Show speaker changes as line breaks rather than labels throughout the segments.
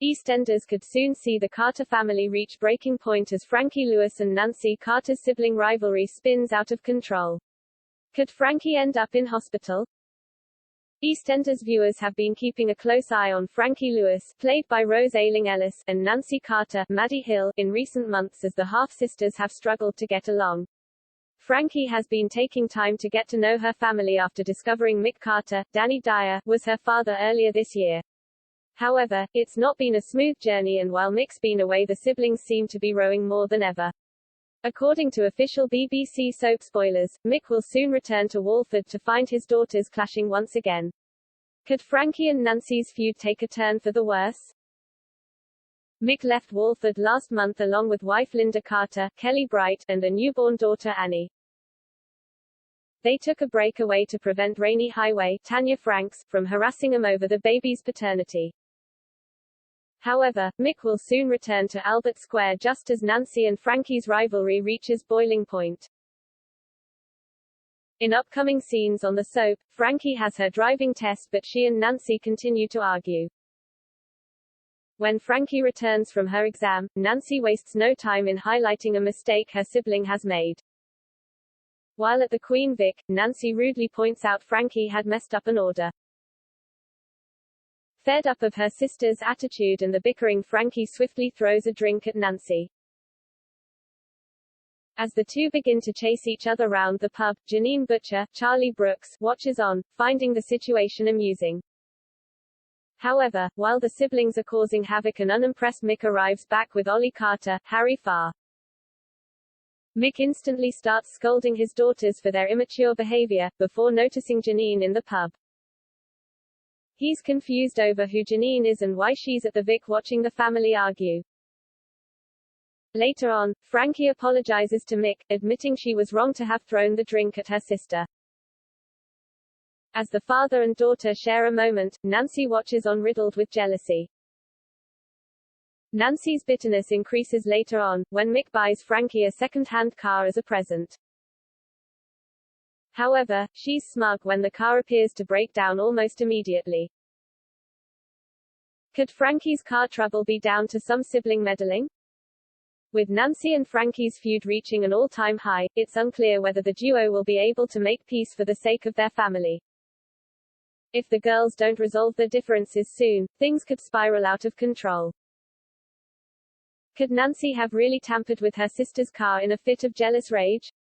EastEnders could soon see the Carter family reach breaking point as Frankie Lewis and Nancy Carter's sibling rivalry spins out of control. Could Frankie end up in hospital? EastEnders viewers have been keeping a close eye on Frankie Lewis, played by Rose Ayling-Ellis, and Nancy Carter, Maddie Hill, in recent months as the half-sisters have struggled to get along. Frankie has been taking time to get to know her family after discovering Mick Carter, Danny Dyer, was her father earlier this year. However, it's not been a smooth journey, and while Mick's been away, the siblings seem to be rowing more than ever. According to official BBC soap spoilers, Mick will soon return to Walford to find his daughters clashing once again. Could Frankie and Nancy's feud take a turn for the worse? Mick left Walford last month along with wife Linda Carter, Kelly Bright, and a newborn daughter Annie. They took a break away to prevent Rainy Highway, Tanya Franks, from harassing him over the baby's paternity. However, Mick will soon return to Albert Square just as Nancy and Frankie's rivalry reaches boiling point. In upcoming scenes on the soap, Frankie has her driving test, but she and Nancy continue to argue. When Frankie returns from her exam, Nancy wastes no time in highlighting a mistake her sibling has made. While at the Queen Vic, Nancy rudely points out Frankie had messed up an order. Fed up of her sister's attitude and the bickering, Frankie swiftly throws a drink at Nancy. As the two begin to chase each other round the pub, Janine Butcher, Charlie Brooks, watches on, finding the situation amusing. However, while the siblings are causing havoc, an unimpressed Mick arrives back with Ollie Carter, Harry Farr. Mick instantly starts scolding his daughters for their immature behavior, before noticing Janine in the pub. He's confused over who Janine is and why she's at the Vic watching the family argue. Later on, Frankie apologizes to Mick, admitting she was wrong to have thrown the drink at her sister. As the father and daughter share a moment, Nancy watches on, riddled with jealousy. Nancy's bitterness increases later on, when Mick buys Frankie a second-hand car as a present. However, she's smug when the car appears to break down almost immediately. Could Frankie's car trouble be down to some sibling meddling? With Nancy and Frankie's feud reaching an all-time high, it's unclear whether the duo will be able to make peace for the sake of their family. If the girls don't resolve their differences soon, things could spiral out of control. Could Nancy have really tampered with her sister's car in a fit of jealous rage?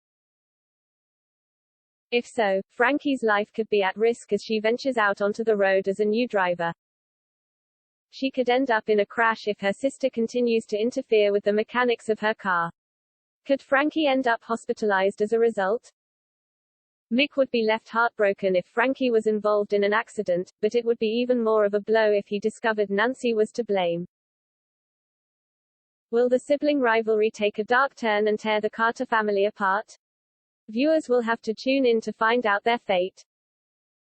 If so, Frankie's life could be at risk as she ventures out onto the road as a new driver. She could end up in a crash if her sister continues to interfere with the mechanics of her car. Could Frankie end up hospitalized as a result? Mick would be left heartbroken if Frankie was involved in an accident, but it would be even more of a blow if he discovered Nancy was to blame. Will the sibling rivalry take a dark turn and tear the Carter family apart? Viewers will have to tune in to find out their fate.